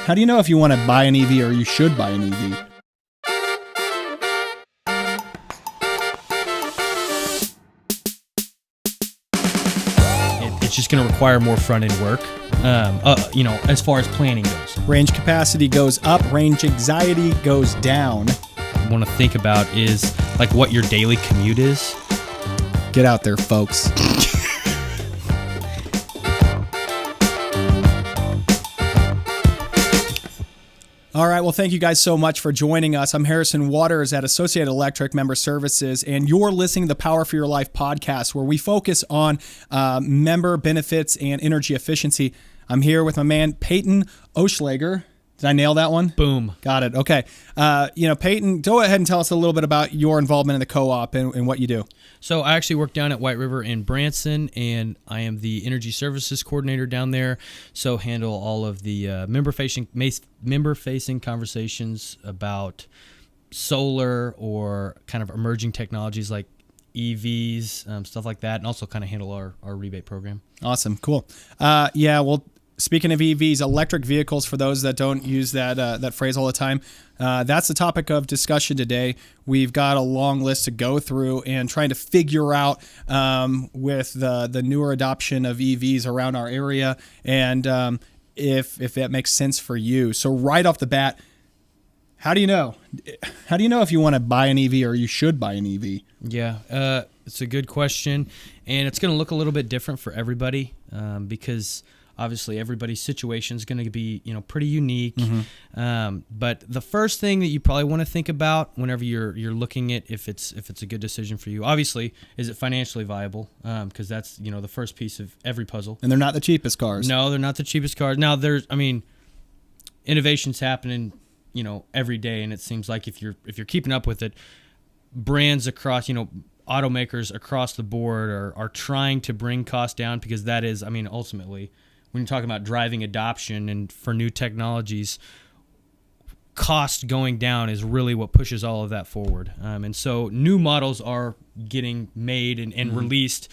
How do you know if you want to buy an EV or you should buy an EV? It's just going to require more front-end work, as far as planning goes. Range capacity goes up, range anxiety goes down. Want to think about is like what your daily commute is. Get out there, folks. All right, well, thank you guys so much for joining us. I'm Harrison Waters at Associated Electric Member Services, and you're listening to the Power for Your Life podcast, where we focus on member benefits and energy efficiency. I'm here with my man, Peyton Oschlager. Did I nail that one? Boom. Got it. Okay. Peyton, go ahead and tell us a little bit about your involvement in the co-op and what you do. So I actually work down at White River in Branson, and I am the energy services coordinator down there. So handle all of the member-facing conversations about solar or kind of emerging technologies like EVs, stuff like that, and also kind of handle our rebate program. Awesome. Cool. Speaking of EVs, electric vehicles, for those that don't use that phrase all the time, that's the topic of discussion today. We've got a long list to go through and trying to figure out with the newer adoption of EVs around our area and if that makes sense for you. So right off the bat, how do you know? How do you know if you want to buy an EV or you should buy an EV? Yeah, it's a good question, and it's going to look a little bit different for everybody because obviously everybody's situation is going to be, pretty unique. Mm-hmm. But the first thing that you probably want to think about whenever you're looking at if it's a good decision for you, obviously, is it financially viable? Because that's, the first piece of every puzzle. And they're not the cheapest cars. No, they're not the cheapest cars. Now innovation's happening, every day, and it seems like if you're keeping up with it, brands across, automakers across the board are trying to bring costs down, because that is, ultimately, when you're talking about driving adoption and for new technologies, cost going down is really what pushes all of that forward. And so new models are getting made and mm-hmm. released,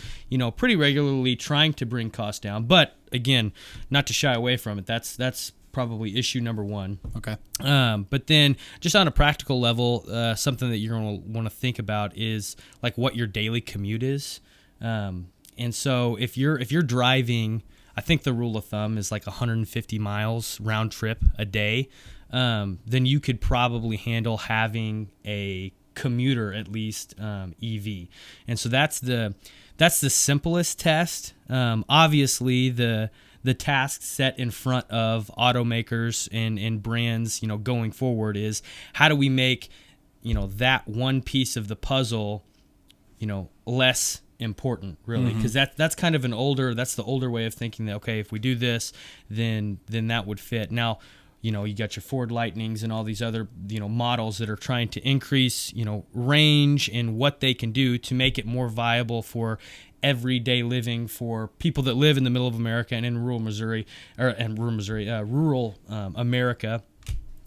pretty regularly, trying to bring costs down. But again, not to shy away from it. That's probably issue number one. Okay. But then just on a practical level, something that you're going to want to think about is like what your daily commute is. And so if you're driving, I think the rule of thumb is like 150 miles round trip a day, then you could probably handle having a commuter, at least, EV. And so that's the simplest test. Obviously, the task set in front of automakers and brands, going forward is how do we make, that one piece of the puzzle, less important, really, because mm-hmm. that's kind of the older way of thinking that, okay, if we do this, then that would fit. Now, you got your Ford Lightnings and all these other, models that are trying to increase, range and what they can do to make it more viable for everyday living for people that live in the middle of America and in rural America,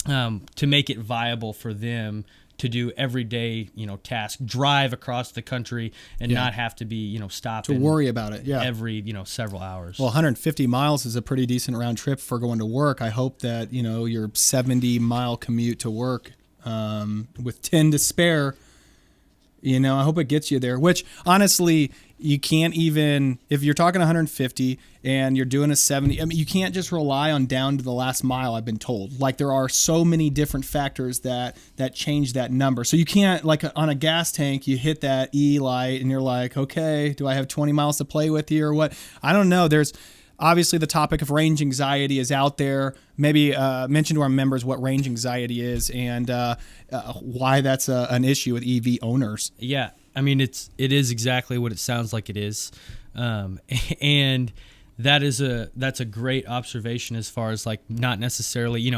to make it viable for them to do everyday, tasks, drive across the country and not have to be, stopping to worry about it. Yeah. Every, several hours. Well, 150 miles is a pretty decent round trip for going to work. I hope that, your 70-mile commute to work, with 10 to spare, I hope it gets you there, which honestly, you can't even, if you're talking 150 and you're doing a 70, you can't just rely on down to the last mile, I've been told. Like, there are so many different factors that change that number. So you can't, like on a gas tank, you hit that E light and you're like, okay, do I have 20 miles to play with here or what? I don't know. There's obviously the topic of range anxiety is out there. Maybe mention to our members what range anxiety is and why that's an issue with EV owners. Yeah. It is exactly what it sounds like it is. And that's a great observation as far as like not necessarily,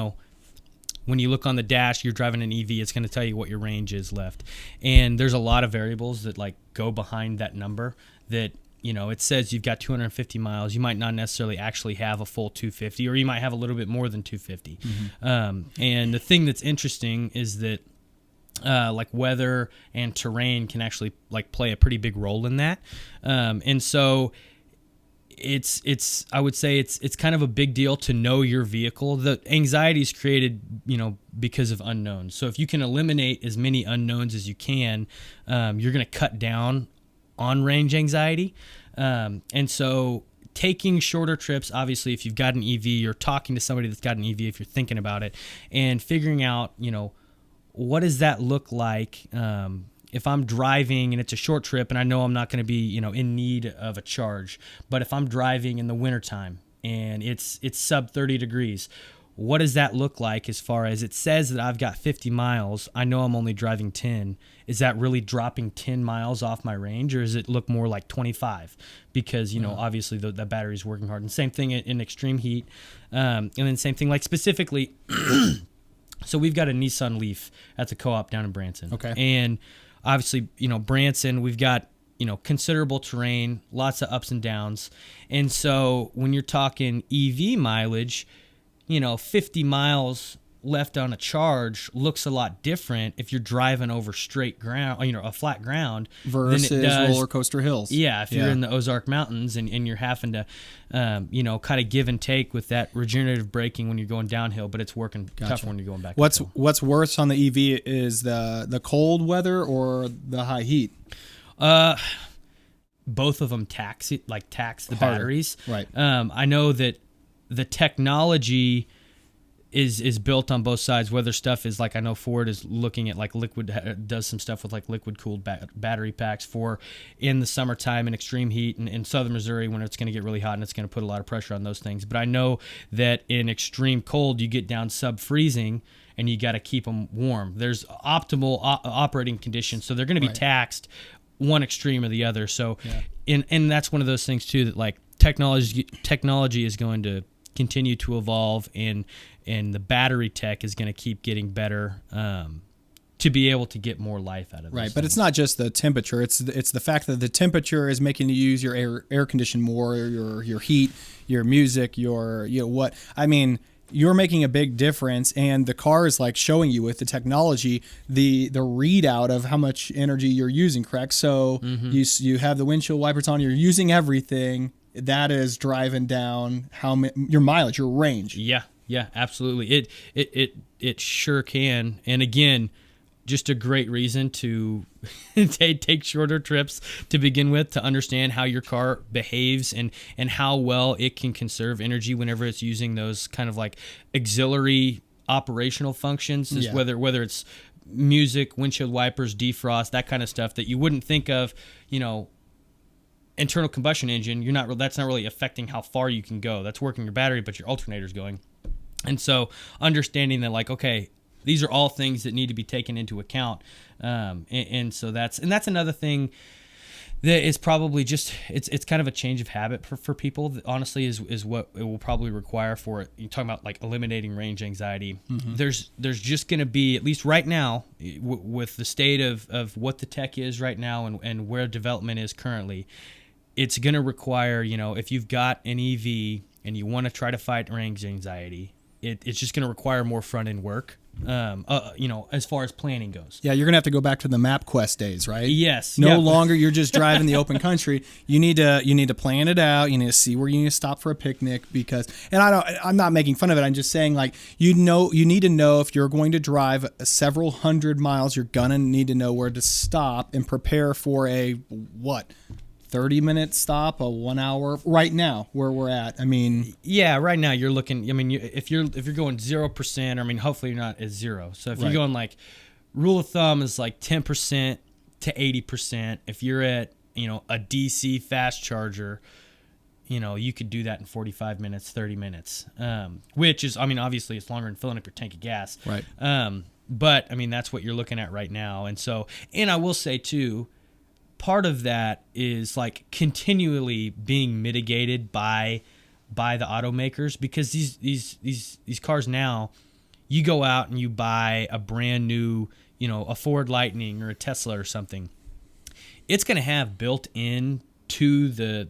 when you look on the dash, you're driving an EV, it's going to tell you what your range is left. And there's a lot of variables that like go behind that number that, it says you've got 250 miles. You might not necessarily actually have a full 250, or you might have a little bit more than 250. Mm-hmm. And the thing that's interesting is that like weather and terrain can actually like play a pretty big role in that. And so it's I would say it's kind of a big deal to know your vehicle. The anxiety is created, because of unknowns. So if you can eliminate as many unknowns as you can, you're going to cut down on range anxiety. And so taking shorter trips, obviously, if you've got an EV, or talking to somebody that's got an EV, if you're thinking about it, and figuring out, what does that look like? If I'm driving and it's a short trip and I know I'm not going to be, in need of a charge, but if I'm driving in the wintertime and it's sub 30 degrees, what does that look like as far as it says that I've got 50 miles? I know I'm only driving 10. Is that really dropping 10 miles off my range, or does it look more like 25? Because, obviously the battery's working hard. And same thing in extreme heat. And then same thing, like specifically, so we've got a Nissan Leaf at the co-op down in Branson. Okay. And obviously, Branson, we've got, considerable terrain, lots of ups and downs. And so when you're talking EV mileage, 50 miles left on a charge looks a lot different if you're driving over straight ground, a flat ground, versus than it does roller coaster hills. Yeah, if you're in the Ozark Mountains and you're having to, kind of give and take with that regenerative braking when you're going downhill, but it's working tougher when you're going back. What's worse on the EV is the cold weather or the high heat? Both of them tax the Harder. batteries. Right. I know that the technology is built on both sides, whether stuff is like, I know Ford is looking at does some stuff with like liquid cooled battery packs for in the summertime in extreme heat and in southern Missouri when it's going to get really hot and it's going to put a lot of pressure on those things. But I know that in extreme cold, you get down sub freezing and you got to keep them warm. There's optimal operating conditions. So they're going to be taxed one extreme or the other. So, and that's one of those things too, that like technology is going to continue to evolve, and the battery tech is going to keep getting better to be able to get more life out of it. Right, but it's not just the temperature. It's the fact that the temperature is making you use your air condition more, your heat, your music, your what. I mean, you're making a big difference, and the car is like showing you with the technology the readout of how much energy you're using. Correct. So you have the windshield wipers on. You're using everything. That is driving down your mileage, your range. Yeah, absolutely. It sure can. And again, just a great reason to take shorter trips to begin with, to understand how your car behaves and how well it can conserve energy whenever it's using those kind of like auxiliary operational functions, whether it's music, windshield wipers, defrost, that kind of stuff that you wouldn't think of, internal combustion engine. That's not really affecting how far you can go. That's working your battery, but your alternator's going. And so understanding that, like, okay, these are all things that need to be taken into account. And so that's another thing that is probably just, it's kind of a change of habit for people, that honestly is what it will probably require for it. You're talking about like eliminating range anxiety. Mm-hmm. There's just going to be, at least right now, with the state of what the tech is right now and where development is currently, it's going to require, if you've got an EV and you want to try to fight range anxiety, it's just going to require more front-end work, as far as planning goes. Yeah, you're going to have to go back to the MapQuest days, right? Yes. No longer you're just driving the open country. You need to plan it out. You need to see where you need to stop for a picnic, and I'm not making fun of it. I'm just saying, like, you need to know if you're going to drive several hundred miles, you're going to need to know where to stop and prepare for a 30-minute stop, a 1 hour right now where we're at. I mean, yeah, right now you're looking, if you're going 0%, hopefully you're not at zero. So if you're going, like, rule of thumb is like 10% to 80%. If you're at, a DC fast charger, you could do that in 45 minutes, 30 minutes, which is, obviously it's longer than filling up your tank of gas. Right. But that's what you're looking at right now. And so, and I will say too, part of that is like continually being mitigated by the automakers, because these cars now, you go out and you buy a brand new, a Ford Lightning or a Tesla or something, it's going to have built in to the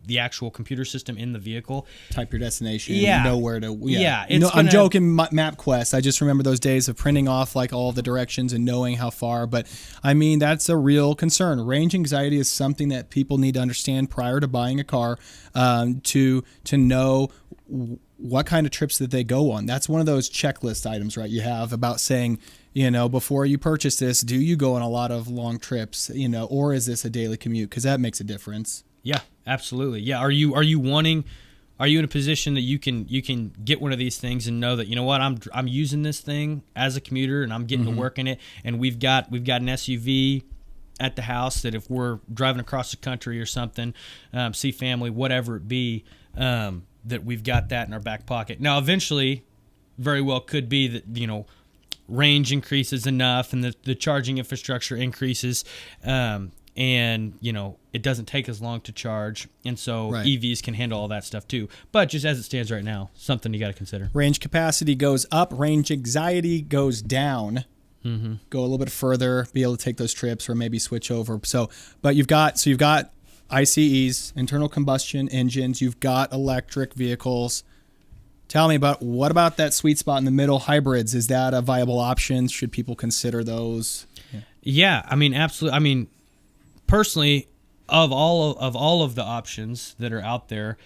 the actual computer system in the vehicle. Type your destination. Yeah. Know where to. Yeah, I'm joking. MapQuest. I just remember those days of printing off like all the directions and knowing how far. But I mean, that's a real concern. Range anxiety is something that people need to understand prior to buying a car, to know what kind of trips that they go on. That's one of those checklist items, right? You have about saying, before you purchase this, do you go on a lot of long trips, or is this a daily commute? Because that makes a difference. Yeah, absolutely. Yeah. Are you in a position that you can get one of these things and know that, I'm using this thing as a commuter and I'm getting to work in it, and we've got an SUV at the house that if we're driving across the country or something, see family, whatever it be, that we've got that in our back pocket. Now, eventually, very well could be that, range increases enough and the charging infrastructure increases, and, it doesn't take as long to charge. And so Right. EVs can handle all that stuff too. But just as it stands right now, something you got to consider. Range capacity goes up, range anxiety goes down. Go a little bit further, be able to take those trips or maybe switch over. But you've got ICEs, internal combustion engines, you've got electric vehicles. Tell me what about that sweet spot in the middle, hybrids? Is that a viable option? Should people consider those? Yeah, I mean, absolutely. I mean, personally, of all of the options that are out there,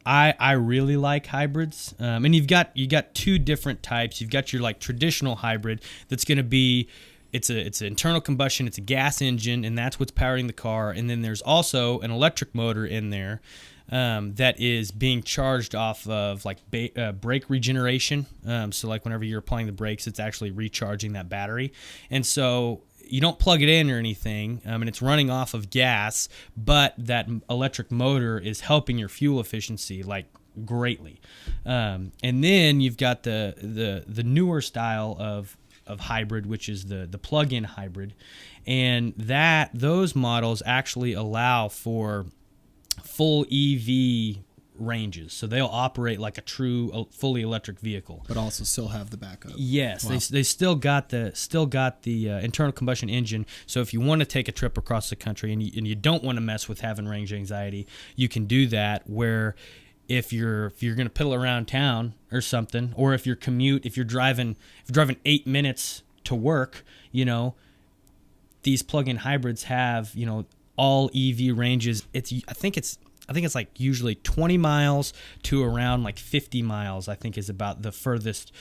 I really like hybrids. And you got two different types. You've got your like traditional hybrid that's going to be it's an internal combustion, it's a gas engine, and that's what's powering the car. And then there's also an electric motor in there that is being charged off of like brake regeneration. So like whenever you're applying the brakes, it's actually recharging that battery. And so you don't plug it in or anything, and it's running off of gas, but that electric motor is helping your fuel efficiency like greatly. And then you've got the newer style of hybrid, which is the plug-in hybrid, and those models actually allow for full EV ranges, so they'll operate like a true fully electric vehicle, But also still have the backup. Yes, Wow. they still got the internal combustion engine. So if you want to take a trip across the country and you don't want to mess with having range anxiety, you can do that. Where if you're going to piddle around town or something, or if you're driving 8 minutes to work, these plug-in hybrids have all EV ranges. I think it's like usually 20 miles to around like 50 miles, I think is about the furthest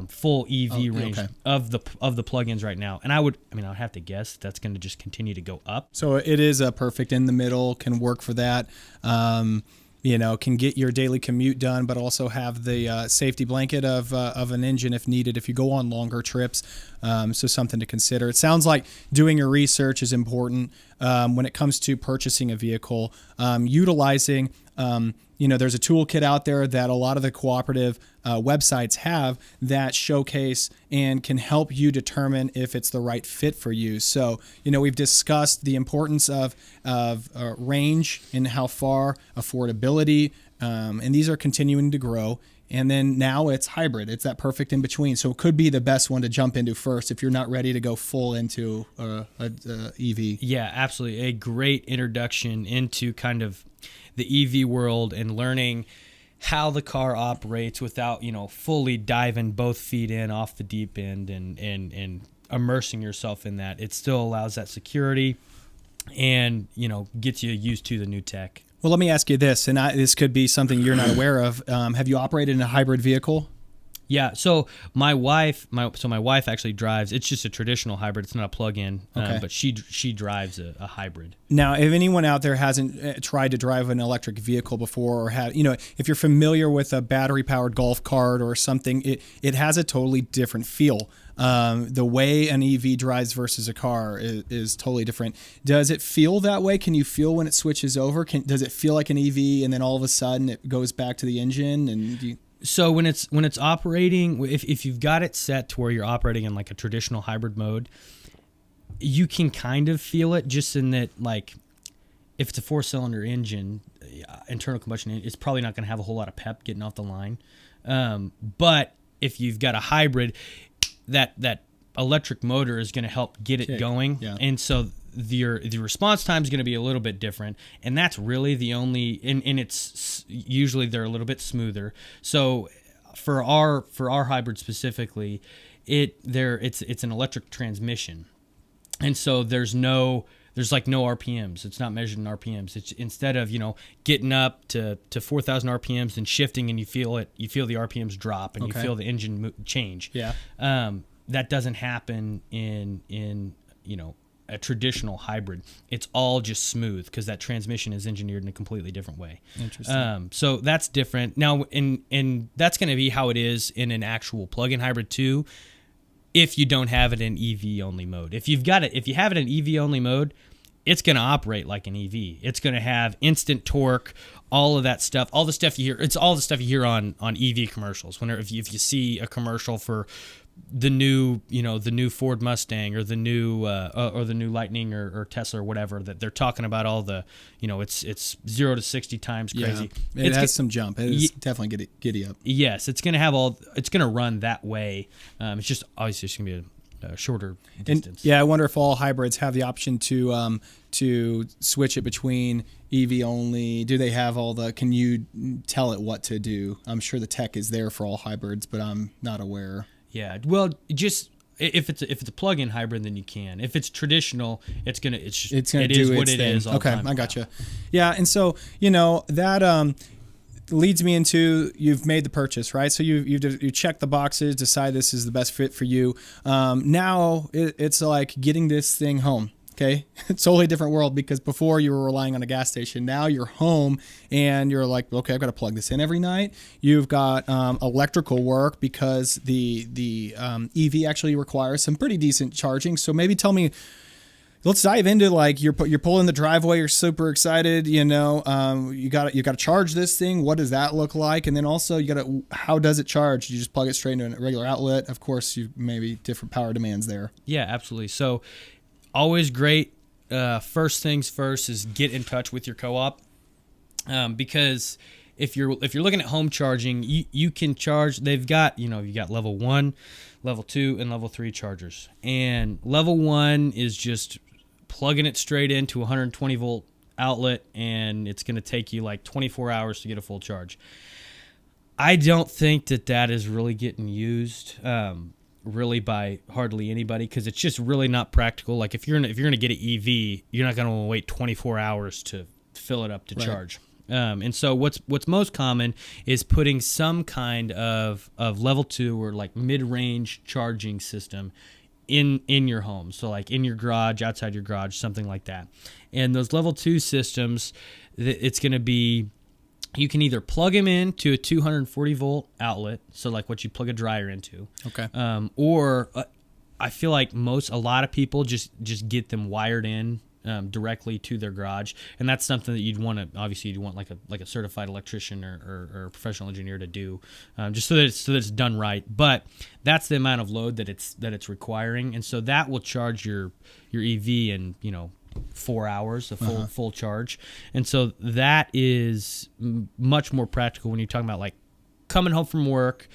full EV range of the plugins right now. And I would have to guess that's going to just continue to go up. So it is a perfect in the middle, can work for that. Can get your daily commute done, but also have the safety blanket of an engine if needed, if you go on longer trips. So something to consider. It sounds like doing your research is important when it comes to purchasing a vehicle. Utilizing, there's a toolkit out there that a lot of the cooperative websites have that showcase and can help you determine if it's the right fit for you. So, we've discussed the importance of range and how far, affordability, and these are continuing to grow. And then now it's hybrid. It's that perfect in between. So it could be the best one to jump into first if you're not ready to go full into a EV. Yeah, absolutely. A great introduction into kind of the EV world and learning how the car operates without, fully diving both feet in off the deep end and immersing yourself in that. It still allows that security and, gets you used to the new tech. Well, let me ask you this, and this could be something you're not aware of. Have you operated in a hybrid vehicle? Yeah, so my wife actually drives. It's just a traditional hybrid. It's not a plug-in, Okay. but she drives a hybrid. Now, if anyone out there hasn't tried to drive an electric vehicle before, or if you're familiar with a battery-powered golf cart or something, it has a totally different feel. The way an EV drives versus a car is totally different. Does it feel that way? Can you feel when it switches over? Does it feel like an EV, and then all of a sudden it goes back to the engine? And So when it's operating, if you've got it set to where you're operating in like a traditional hybrid mode, you can kind of feel it, just in that, like, if it's a 4-cylinder engine, internal combustion engine, it's probably not going to have a whole lot of pep getting off the line. But if you've got a hybrid, that electric motor is going to help get it going. Yeah. And so the response time is going to be a little bit different, and that's really the only. And it's usually they're a little bit smoother. So for our hybrid specifically, it's an electric transmission, and so there's like no RPMs. It's not measured in RPMs. It's instead of getting up to 4,000 RPMs and shifting, and you feel the RPMs drop, and you feel the engine change. Yeah. That doesn't happen in a traditional hybrid. It's all just smooth because that transmission is engineered in a completely different way. Interesting. So that's different now, and that's going to be how it is in an actual plug-in hybrid too. If you don't have it in EV only mode, if you have it in EV only mode, it's going to operate like an EV. It's going to have instant torque, all of that stuff, all the stuff you hear. It's all the stuff you hear on EV commercials. Whenever if you see a commercial for the new Ford Mustang or the new Lightning or Tesla or whatever, that they're talking about all the it's 0 to 60 times crazy. Yeah. It has some jump. It is definitely giddy up. Yes, it's going to run that way. It's just obviously it's going to be a shorter distance. And, I wonder if all hybrids have the option to switch it between EV only. Do they have can you tell it what to do? I'm sure the tech is there for all hybrids, but I'm not aware. Yeah, well, just if it's a plug-in hybrid, then you can. If it's traditional, it is what it is. Okay, I gotcha. Yeah, and so that leads me into you've made the purchase, right? So you check the boxes, decide this is the best fit for you. Now it's like getting this thing home. Okay, it's a totally different world because before you were relying on a gas station. Now you're home and you're like, okay, I've got to plug this in every night. You've got electrical work because the EV actually requires some pretty decent charging. So maybe tell me, let's dive into like you're pulling the driveway. You're super excited. You got to charge this thing. What does that look like? And then also how does it charge? You just plug it straight into a regular outlet. Of course, you maybe different power demands there. Yeah, absolutely. So. Always great. First things first is get in touch with your co-op, because if you're looking at home charging, you can charge. They've got you've got level 1, level 2, and level 3 chargers. And level 1 is just plugging it straight into a 120 volt outlet, and it's going to take you like 24 hours to get a full charge. I don't think that is really getting used. Really by hardly anybody, because it's just really not practical. Like if you're gonna get an EV, you're not gonna wait 24 hours to fill it up to charge. And so what's most common is putting some kind of level 2 or like mid-range charging system in your home. So like in your garage, outside your garage, something like that. And those level 2 systems, it's gonna be, you can either plug them into a 240 volt outlet, so like what you plug a dryer into. Okay. Or I feel like a lot of people just get them wired in directly to their garage, and that's something that you'd want like a certified electrician or professional engineer to do, just so that it's done right. But that's the amount of load that it's requiring, and so that will charge your EV in 4 hours, a full charge. And so that is much more practical when you're talking about like coming home from work,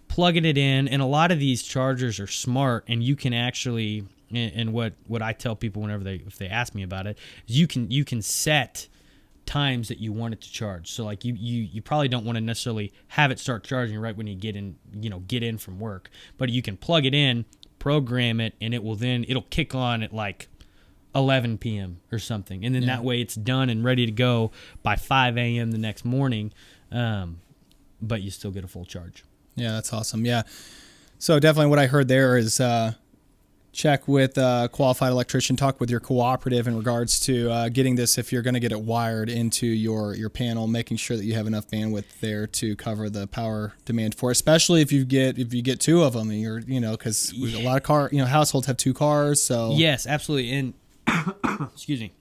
plugging it in. And a lot of these chargers are smart, and you can actually, and what I tell people if they ask me about it, is you can set times that you want it to charge. So like you probably don't want to necessarily have it start charging right when you get in from work, but you can plug it in, program it, and it'll kick on at like 11 p.m. or something, and then that way it's done and ready to go by 5 a.m. the next morning, but you still get a full charge. Yeah, that's awesome. Yeah, so definitely what I heard there is check with a qualified electrician, talk with your cooperative in regards to getting this, if you're going to get it wired into your panel, making sure that you have enough bandwidth there to cover the power demand for it, especially if you get 2 of them, and because a lot of households have 2 cars. So yes, absolutely. And excuse me.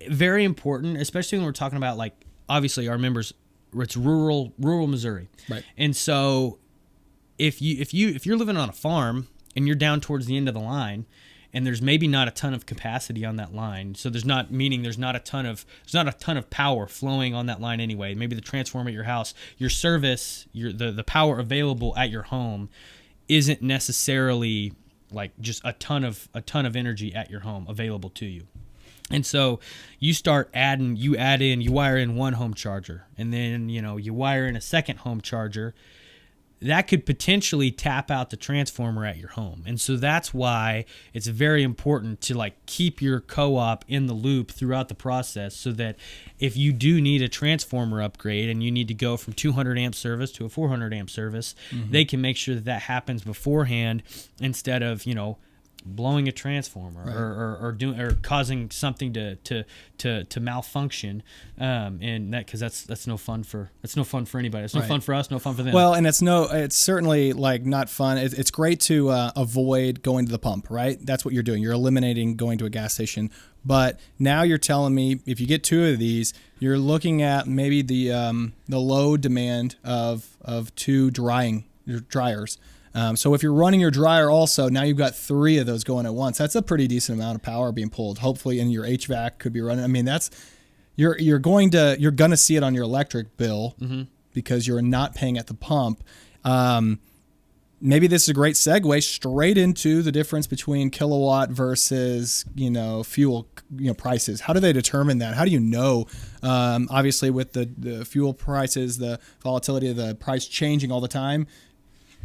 Very important, especially when we're talking about, like, obviously our members, it's rural Missouri, right? And so if you're living on a farm and you're down towards the end of the line, and there's maybe not a ton of capacity on that line, so there's not a ton of power flowing on that line anyway. Maybe the transformer at your house, your service, the power available at your home isn't necessarily like just a ton of energy at your home available to you. And so you wire in one home charger, and then, you wire in a second home charger. That could potentially tap out the transformer at your home. And so that's why it's very important to like keep your co-op in the loop throughout the process, so that if you do need a transformer upgrade and you need to go from 200 amp service to a 400 amp service, they can make sure that happens beforehand, instead of, blowing a transformer, right, or causing something to malfunction, and that, because that's no fun for anybody. It's no fun for us, no fun for them. Well, and it's certainly like not fun. It's great to avoid going to the pump, right? That's what you're doing. You're eliminating going to a gas station. But now you're telling me if you get two of these, you're looking at maybe the load demand of two dryers. So if you're running your dryer also, now you've got three of those going at once. That's a pretty decent amount of power being pulled. Hopefully, and your HVAC could be running. I mean, you're going to see it on your electric bill, because you're not paying at the pump. Maybe this is a great segue straight into the difference between kilowatt versus fuel prices. How do they determine that? How do you know? Obviously, with the fuel prices, the volatility of the price changing all the time.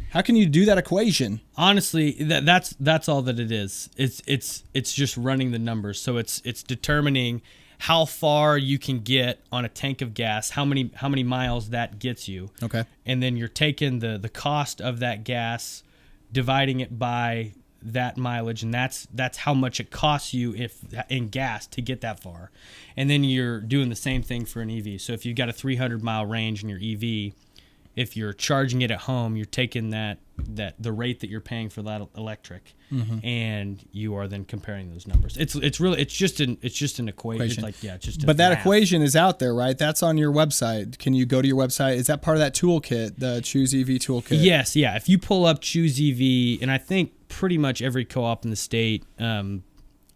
How can you do that equation? Honestly, that's all that it is. It's just running the numbers. So it's determining how far you can get on a tank of gas, how many miles that gets you. Okay. And then you're taking the cost of that gas, dividing it by that mileage, and that's how much it costs you in gas to get that far. And then you're doing the same thing for an EV. So if you've got a 300-mile range in your EV, if you're charging it at home, you're taking the rate that you're paying for that electric, and you are then comparing those numbers. It's just an equation. It's like, yeah, just. But that equation is out there, right? That's on your website. Can you go to your website? Is that part of that toolkit, the Choose EV toolkit? Yes, yeah. If you pull up Choose EV, and I think pretty much every co-op in the state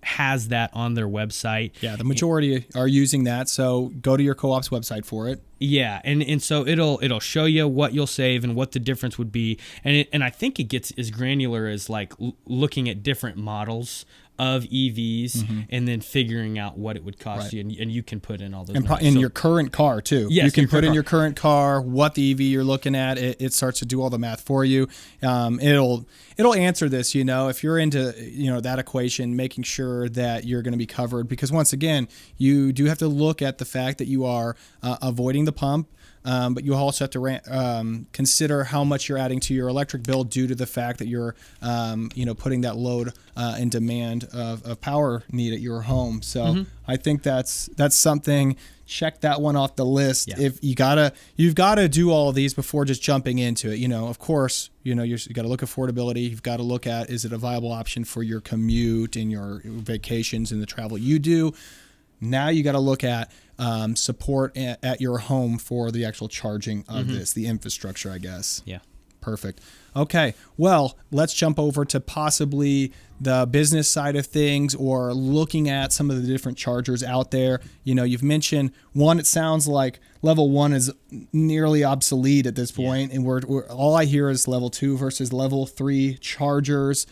has that on their website. Yeah, the majority are using that. So go to your co-op's website for it. Yeah, and so it'll show you what you'll save and what the difference would be, and I think it gets as granular as like looking at different models of EVs and then figuring out what it would cost you, and you can put in all those numbers. In your current car too. Yes, you can put in your current car what the EV you're looking at. It starts to do all the math for you. It'll answer this. If you're into that equation, making sure that you're going to be covered, because once again, you do have to look at the fact that you are avoiding the pump. But you also have to consider how much you're adding to your electric bill due to the fact that you're, putting that load and demand of power need at your home. So I think that's something. Check that one off the list. Yeah. If you've got to do all of these before just jumping into it. Of course, you got to look at affordability. You've got to look at, is it a viable option for your commute and your vacations and the travel you do. Now you got to look at support at your home for the actual charging of this, the infrastructure, I guess. Yeah. Perfect. Okay. Well, let's jump over to possibly the business side of things, or looking at some of the different chargers out there. You've mentioned one. It sounds like level 1 is nearly obsolete at this point, and we're all I hear is level 2 versus level 3 chargers.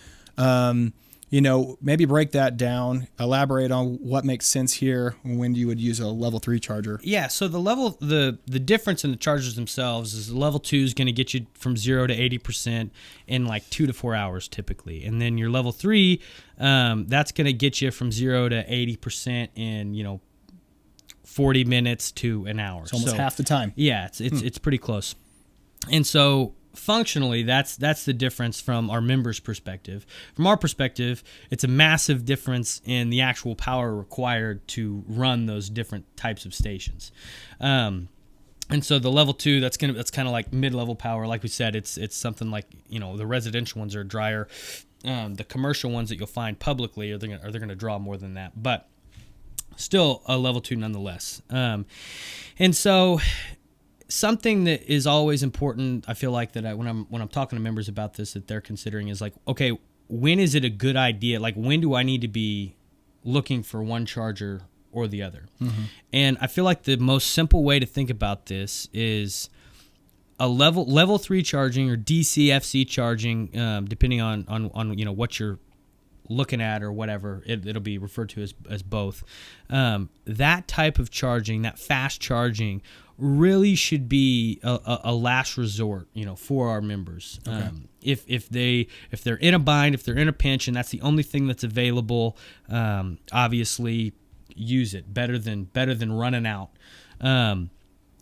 Maybe break that down, elaborate on what makes sense here when you would use a level 3 charger. Yeah, so the difference in the chargers themselves is level 2 is going to get you from 0 to 80% in like 2 to 4 hours typically. And then your level 3, that's going to get you from 0 to 80% in, 40 minutes to an hour. It's almost half the time. Yeah, it's pretty close. And so functionally, that's the difference from our members' perspective. From our perspective, it's a massive difference in the actual power required to run those different types of stations. And so the level 2, that's kind of like mid-level power. Like we said, it's something like the residential ones are drier. The commercial ones that you'll find publicly they're going to draw more than that, but still a level 2 nonetheless. And so something that is always important, I feel like, that when I'm talking to members about this, that they're considering is like, okay, when is it a good idea? Like, when do I need to be looking for one charger or the other? And I feel like the most simple way to think about this is a level 3 charging or DCFC charging, depending on what you're looking at or whatever, it'll be referred to as both. That type of charging, that fast charging, really should be a last resort, for our members. Okay. If they're in a bind, if they're in a pinch, and that's the only thing that's available, obviously use it. Better than running out.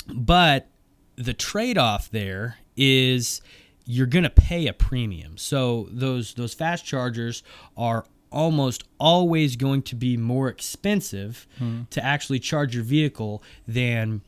But the trade-off there is you're going to pay a premium. So those fast chargers are almost always going to be more expensive to actually charge your vehicle than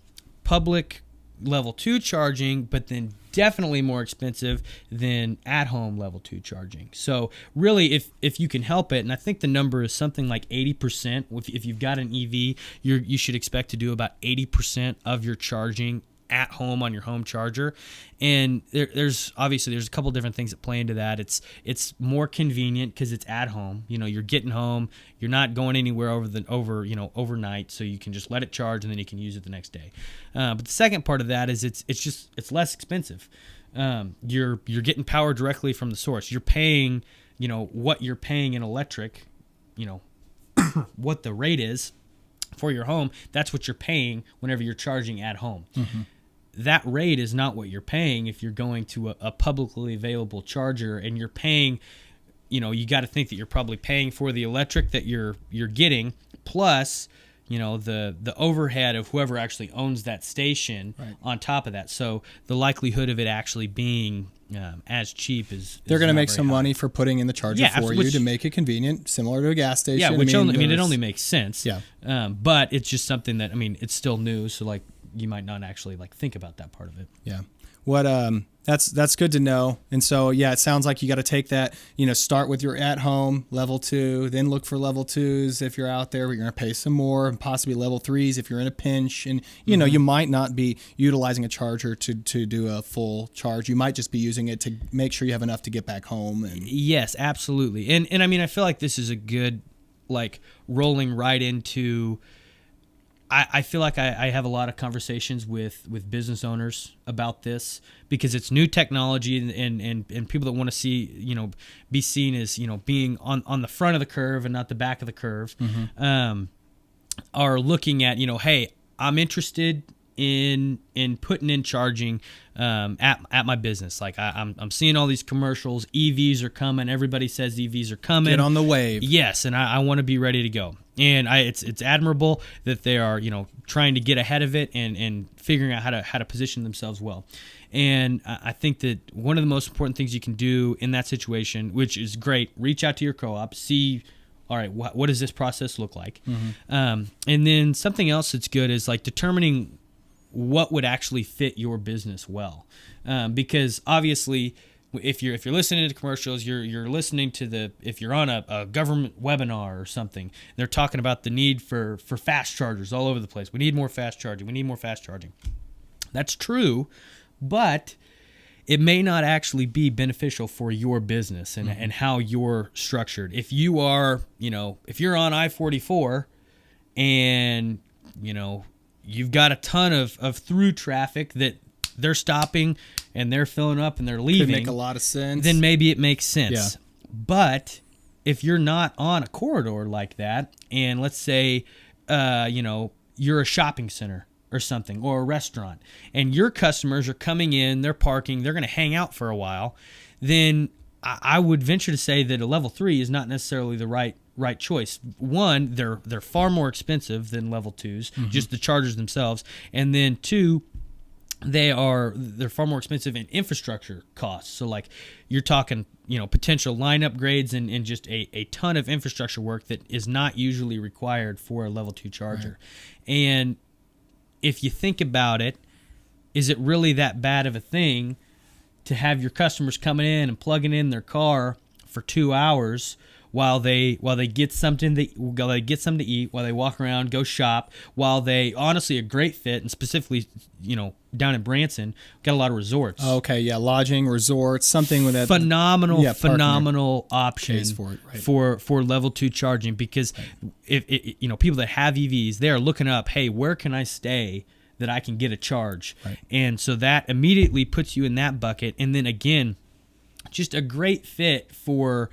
public level 2 charging, but then definitely more expensive than at-home level 2 charging. So really, if you can help it, and I think the number is something like 80%. If you've got an EV, you should expect to do about 80% of your charging at home on your home charger. And there's a couple different things that play into that. It's more convenient because it's at home. You're getting home, you're not going anywhere overnight, so you can just let it charge and then you can use it the next day. But the second part of that is it's less expensive. You're getting power directly from the source. You're paying, what you're paying in electric, what the rate is for your home. That's what you're paying whenever you're charging at home. Mm-hmm. That rate is not what you're paying if you're going to a publicly available charger, and you're paying, you got to think that you're probably paying for the electric that you're getting, plus, the overhead of whoever actually owns that station on top of that. So the likelihood of it actually being as cheap is they're going to make some money for putting in the charger for you to make it convenient, similar to a gas station. Yeah, it only makes sense. Yeah. But it's just something that, it's still new, so like you might not actually think about that part of it. Yeah. What that's good to know. And so it sounds like you got to take that, start with your at home level 2, then look for level 2s if you're out there, but you're going to pay some more, and possibly level 3s if you're in a pinch. And you might not be utilizing a charger to do a full charge. You might just be using it to make sure you have enough to get back home. And yes, absolutely. And I feel like this is a good rolling right into. I feel like I have a lot of conversations with business owners about this because it's new technology, and people that want to see, be seen as, being on the front of the curve and not the back of the curve, are looking at, hey, I'm interested in putting in charging at my business. Like I'm seeing all these commercials. EVs are coming. Everybody says EVs are coming. Get on the wave. Yes, and I want to be ready to go. And it's admirable that they are trying to get ahead of it and figuring out how to position themselves well. And I think that one of the most important things you can do in that situation, which is great, reach out to your co-op, see, all right, what does this process look like? Mm-hmm. And then something else that's good is determining what would actually fit your business well, because obviously, if you're listening to commercials, you're listening to if you're on a government webinar or something, they're talking about the need for fast chargers all over the place. We need more fast charging. We need more fast charging. That's true, but it may not actually be beneficial for your business and how you're structured. If you are, if you're on I-44 and you've got a ton of through traffic that they're stopping and they're filling up and they're leaving. Could make a lot of sense. Then maybe it makes sense. Yeah. But if you're not on a corridor like that, and let's say, you're a shopping center or something, or a restaurant, and your customers are coming in, they're parking, they're going to hang out for a while, then I would venture to say that a level 3 is not necessarily the right choice. One, they're far more expensive than level 2s, just the chargers themselves, and then two, they're far more expensive in infrastructure costs. So you're talking, potential line upgrades and just a ton of infrastructure work that is not usually required for a level 2 charger. Right. And if you think about it, is it really that bad of a thing to have your customers coming in and plugging in their car for 2 hours while they get something to eat, while they walk around, go shop, while they honestly a great fit, and specifically, down in Branson, got a lot of resorts. Okay, yeah, lodging, resorts, something with that phenomenal option for it, right. for level 2 charging, because if people that have EVs, they're looking up, hey, where can I stay that I can get a charge. Right. And so that immediately puts you in that bucket. And then again, just a great fit for,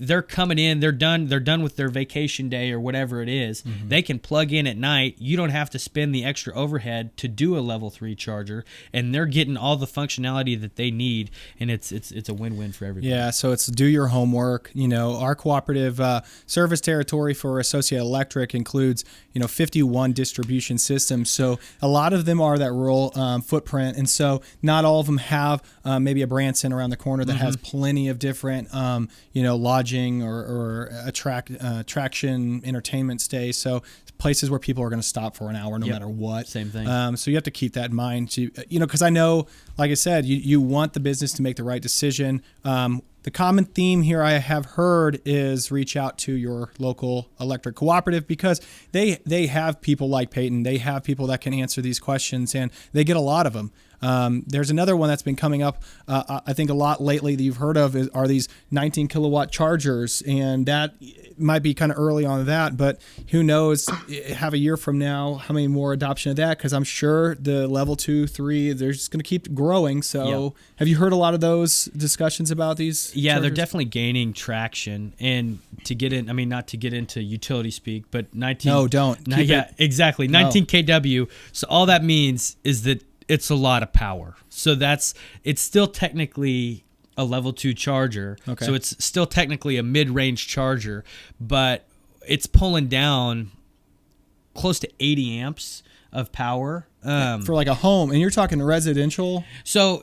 they're coming in, they're done with their vacation day or whatever it is. They can plug in at night. You don't have to spend the extra overhead to do a level 3 charger, and they're getting all the functionality that they need, and it's a win-win for everybody. Yeah, so it's do your homework. Our cooperative service territory for Associated Electric includes 51 distribution systems. So a lot of them are that rural footprint, and so not all of them have maybe a Branson around the corner that has plenty of different lodging or attraction entertainment stays. So places where people are going to stop for an hour no matter what. Same thing. So you have to keep that in mind, because I know, like I said, you want the business to make the right decision. The common theme here I have heard is reach out to your local electric cooperative, because they have people like Peyton. They have people that can answer these questions, and they get a lot of them. There's another one that's been coming up, I think a lot lately that you've heard of are these 19 kilowatt chargers, and that might be kind of early on that, but who knows, have a year from now, how many more adoption of that, because I'm sure the level 2, 3, they're just going to keep growing. So have you heard a lot of those discussions about these chargers? They're definitely gaining traction. And to get in, not to get into utility speak, but 19... No, don't. Exactly. 19 kW. So all that means is that it's a lot of power. So it's still technically a level 2 charger. Okay. So it's still technically a mid-range charger, but it's pulling down close to 80 amps of power. For like a home, and you're talking residential? So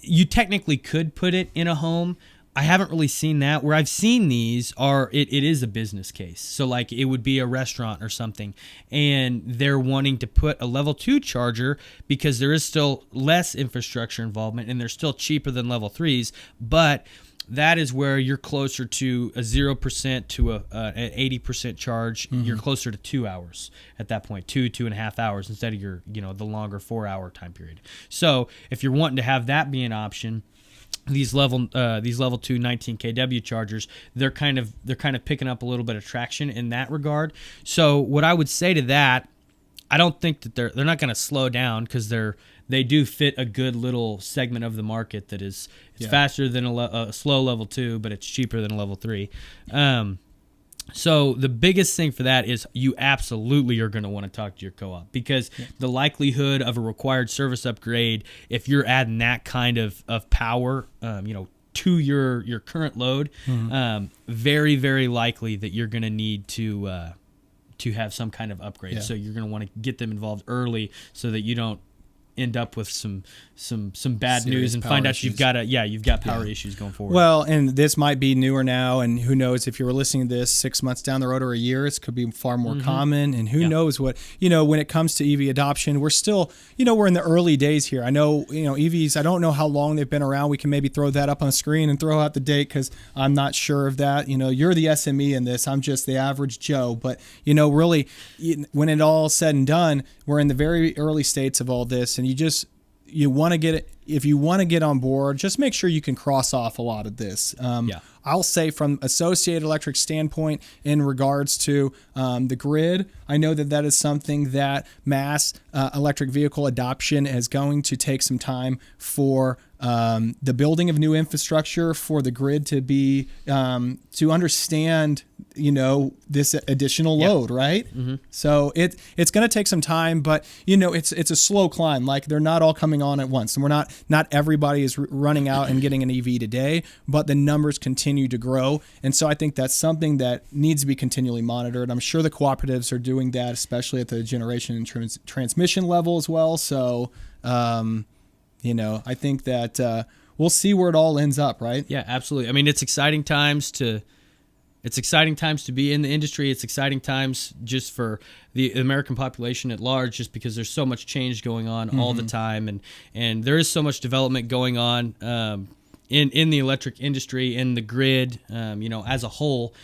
you technically could put it in a home. I haven't really seen that. Where I've seen these it is a business case. So like it would be a restaurant or something, and they're wanting to put a level 2 charger because there is still less infrastructure involvement, and they're still cheaper than level 3s, but that is where you're closer to a 0% to an 80% charge. You're closer to 2 hours at that point, 2.5 hours instead of your the longer 4-hour time period. So if you're wanting to have that be an option, these level 2 19 kW chargers, they're kind of picking up a little bit of traction in that regard. So what I would say to that, I don't think that they're not going to slow down, because they do fit a good little segment of the market that is faster than a slow level 2, but it's cheaper than a level 3. So the biggest thing for that is you absolutely are going to want to talk to your co-op, because the likelihood of a required service upgrade, if you're adding that kind of power, to your current load, very, very likely that you're going to need to have some kind of upgrade. Yeah. So you're going to want to get them involved early so that you don't end up with some bad news and find out issues. you've got power issues going forward. Well, and this might be newer now, and who knows, if you were listening to this 6 months down the road or a year, it could be far more common, and who knows what, when it comes to EV adoption, we're still, we're in the early days here. I know, EVs, I don't know how long they've been around. We can maybe throw that up on the screen and throw out the date, because I'm not sure of that. You're the SME in this. I'm just the average Joe, but really, when it all said and done, we're in the very early states of all this, and you want to get it. If you want to get on board, just make sure you can cross off a lot of this. I'll say from Associated Electric standpoint, in regards to the grid, I know that is something that mass electric vehicle adoption is going to take some time for the building of new infrastructure, for the grid to be to understand this additional load, right? So it's going to take some time, but it's a slow climb. Like, they're not all coming on at once, and we're not everybody is running out and getting an EV today, but the numbers continue to grow. And so I think that's something that needs to be continually monitored. I'm sure the cooperatives are doing that, especially at the generation and transmission level as well. So I think that we'll see where it all ends up, right? Yeah, absolutely. It's exciting times to be in the industry. It's exciting times just for the American population at large, just because there's so much change going on all the time, and there is so much development going on in the electric industry, in the grid, as a whole.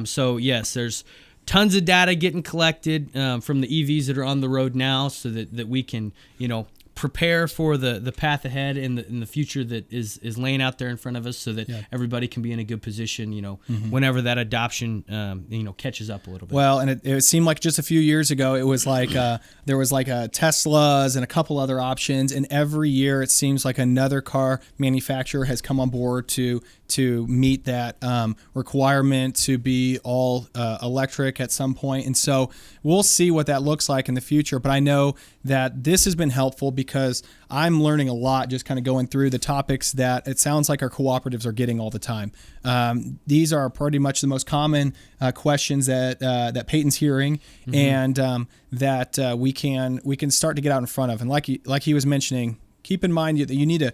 So yes, there's tons of data getting collected from the EVs that are on the road now, so that we can, prepare for the path ahead and the future that is laying out there in front of us, so that everybody can be in a good position, whenever that adoption, catches up a little bit. Well, and it seemed like just a few years ago, it was like there was like a Teslas and a couple other options, and every year it seems like another car manufacturer has come on board to meet that requirement to be all electric at some point. And so we'll see what that looks like in the future. But I know that this has been helpful because I'm learning a lot just kind of going through the topics that it sounds like our cooperatives are getting all the time. These are pretty much the most common questions that Peyton's hearing, and that we can start to get out in front of. And like he was mentioning, keep in mind that you need to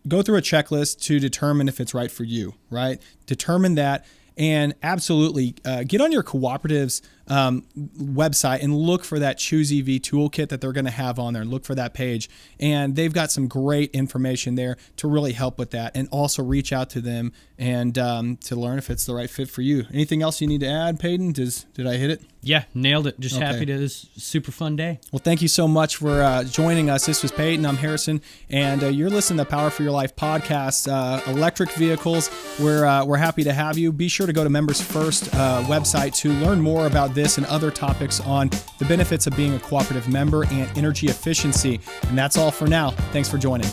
go through a checklist to determine if it's right for you, right? Determine that, and absolutely get on your cooperative's website and look for that Choose EV toolkit that they're going to have on there. Look for that page, and they've got some great information there to really help with that, and also reach out to them and to learn if it's the right fit for you. Anything else you need to add, Peyton? Did I hit it? Yeah, nailed it. Just Okay. happy to this super fun day. Well, thank you so much for joining us. This was Peyton. I'm Harrison, and you're listening to the Power for Your Life podcast. Electric vehicles. We're happy to have you. Be sure to go to Members First website to learn more about this and other topics on the benefits of being a cooperative member and energy efficiency. And that's all for now. Thanks for joining.